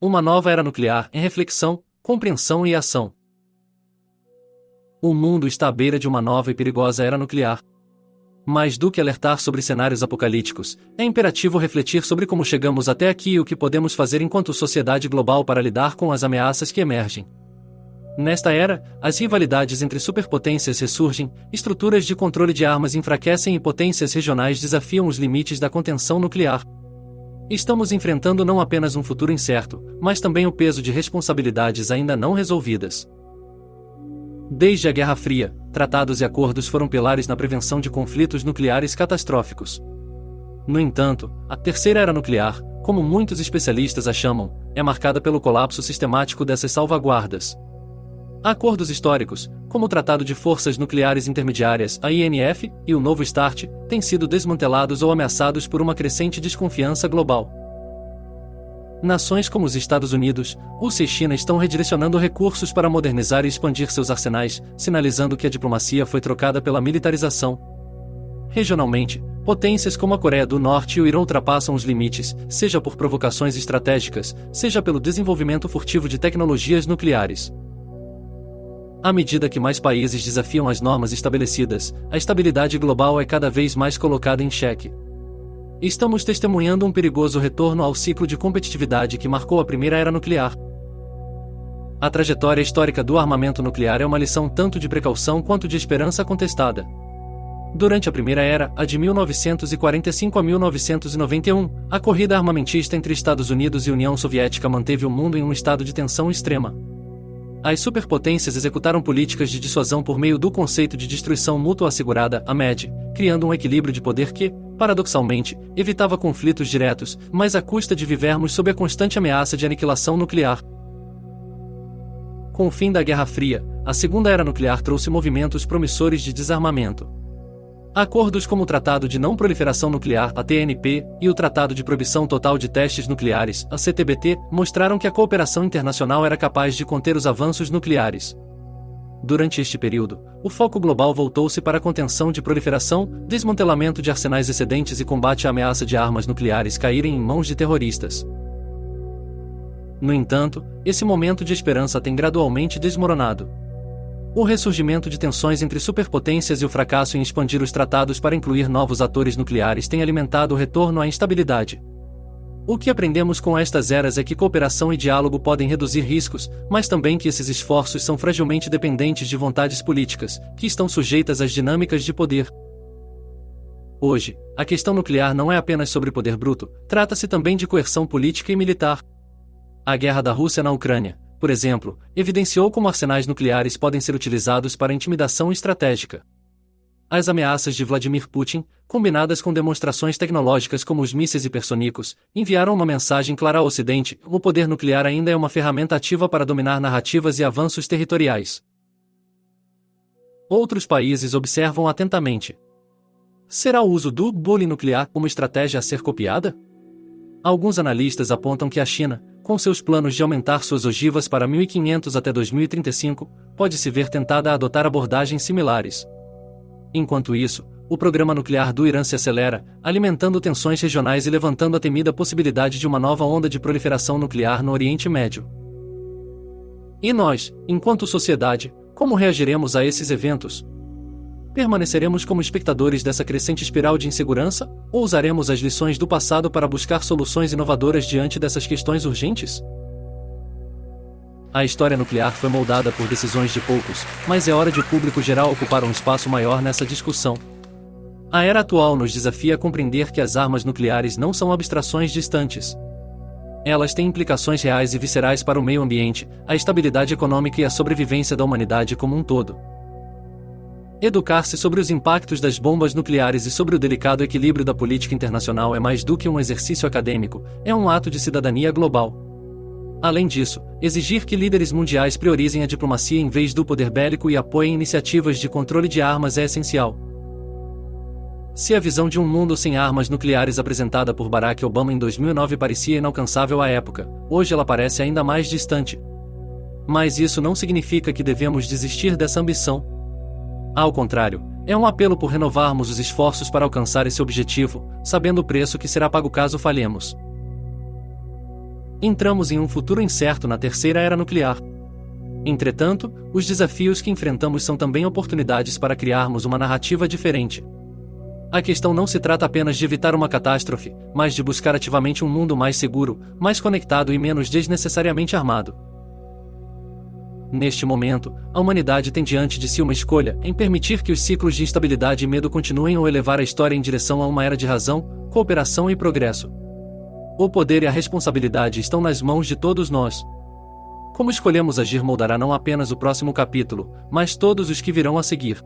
Uma nova era nuclear em reflexão, compreensão e ação. O mundo está à beira de uma nova e perigosa era nuclear. Mais do que alertar sobre cenários apocalípticos, é imperativo refletir sobre como chegamos até aqui e o que podemos fazer enquanto sociedade global para lidar com as ameaças que emergem. Nesta era, as rivalidades entre superpotências ressurgem, estruturas de controle de armas enfraquecem e potências regionais desafiam os limites da contenção nuclear. Estamos enfrentando não apenas um futuro incerto, mas também o peso de responsabilidades ainda não resolvidas. Desde a Guerra Fria, tratados e acordos foram pilares na prevenção de conflitos nucleares catastróficos. No entanto, a terceira era nuclear, como muitos especialistas a chamam, é marcada pelo colapso sistemático dessas salvaguardas. Acordos históricos, como o Tratado de Forças Nucleares Intermediárias, a INF, e o Novo START, têm sido desmantelados ou ameaçados por uma crescente desconfiança global. Nações como os Estados Unidos, Rússia e China estão redirecionando recursos para modernizar e expandir seus arsenais, sinalizando que a diplomacia foi trocada pela militarização. Regionalmente, potências como a Coreia do Norte e o Irã ultrapassam os limites, seja por provocações estratégicas, seja pelo desenvolvimento furtivo de tecnologias nucleares. À medida que mais países desafiam as normas estabelecidas, a estabilidade global é cada vez mais colocada em xeque. Estamos testemunhando um perigoso retorno ao ciclo de competitividade que marcou a primeira era nuclear. A trajetória histórica do armamento nuclear é uma lição tanto de precaução quanto de esperança contestada. Durante a primeira era, a de 1945 a 1991, a corrida armamentista entre Estados Unidos e União Soviética manteve o mundo em um estado de tensão extrema. As superpotências executaram políticas de dissuasão por meio do conceito de destruição mútua assegurada, a MED, criando um equilíbrio de poder que, paradoxalmente, evitava conflitos diretos, mas à custa de vivermos sob a constante ameaça de aniquilação nuclear. Com o fim da Guerra Fria, a segunda era nuclear trouxe movimentos promissores de desarmamento. Acordos como o Tratado de Não Proliferação Nuclear, a TNP, e o Tratado de Proibição Total de Testes Nucleares, a CTBT, mostraram que a cooperação internacional era capaz de conter os avanços nucleares. Durante este período, o foco global voltou-se para a contenção de proliferação, desmantelamento de arsenais excedentes e combate à ameaça de armas nucleares caírem em mãos de terroristas. No entanto, esse momento de esperança tem gradualmente desmoronado. O ressurgimento de tensões entre superpotências e o fracasso em expandir os tratados para incluir novos atores nucleares tem alimentado o retorno à instabilidade. O que aprendemos com estas eras é que cooperação e diálogo podem reduzir riscos, mas também que esses esforços são fragilmente dependentes de vontades políticas, que estão sujeitas às dinâmicas de poder. Hoje, a questão nuclear não é apenas sobre poder bruto, trata-se também de coerção política e militar. A guerra da Rússia na Ucrânia, por exemplo, evidenciou como arsenais nucleares podem ser utilizados para intimidação estratégica. As ameaças de Vladimir Putin, combinadas com demonstrações tecnológicas como os mísseis hipersônicos, enviaram uma mensagem clara ao Ocidente: o poder nuclear ainda é uma ferramenta ativa para dominar narrativas e avanços territoriais. Outros países observam atentamente. Será o uso do bullying nuclear uma estratégia a ser copiada? Alguns analistas apontam que a China, com seus planos de aumentar suas ogivas para 1.500 até 2035, pode se ver tentada a adotar abordagens similares. Enquanto isso, o programa nuclear do Irã se acelera, alimentando tensões regionais e levantando a temida possibilidade de uma nova onda de proliferação nuclear no Oriente Médio. E nós, enquanto sociedade, como reagiremos a esses eventos? Permaneceremos como espectadores dessa crescente espiral de insegurança, ou usaremos as lições do passado para buscar soluções inovadoras diante dessas questões urgentes? A história nuclear foi moldada por decisões de poucos, mas é hora de o público geral ocupar um espaço maior nessa discussão. A era atual nos desafia a compreender que as armas nucleares não são abstrações distantes. Elas têm implicações reais e viscerais para o meio ambiente, a estabilidade econômica e a sobrevivência da humanidade como um todo. Educar-se sobre os impactos das bombas nucleares e sobre o delicado equilíbrio da política internacional é mais do que um exercício acadêmico, é um ato de cidadania global. Além disso, exigir que líderes mundiais priorizem a diplomacia em vez do poder bélico e apoiem iniciativas de controle de armas é essencial. Se a visão de um mundo sem armas nucleares apresentada por Barack Obama em 2009 parecia inalcançável à época, hoje ela parece ainda mais distante. Mas isso não significa que devemos desistir dessa ambição. Ao contrário, é um apelo por renovarmos os esforços para alcançar esse objetivo, sabendo o preço que será pago caso falhemos. Entramos em um futuro incerto na terceira era nuclear. Entretanto, os desafios que enfrentamos são também oportunidades para criarmos uma narrativa diferente. A questão não se trata apenas de evitar uma catástrofe, mas de buscar ativamente um mundo mais seguro, mais conectado e menos desnecessariamente armado. Neste momento, a humanidade tem diante de si uma escolha, em permitir que os ciclos de instabilidade e medo continuem ou elevar a história em direção a uma era de razão, cooperação e progresso. O poder e a responsabilidade estão nas mãos de todos nós. Como escolhemos agir moldará não apenas o próximo capítulo, mas todos os que virão a seguir.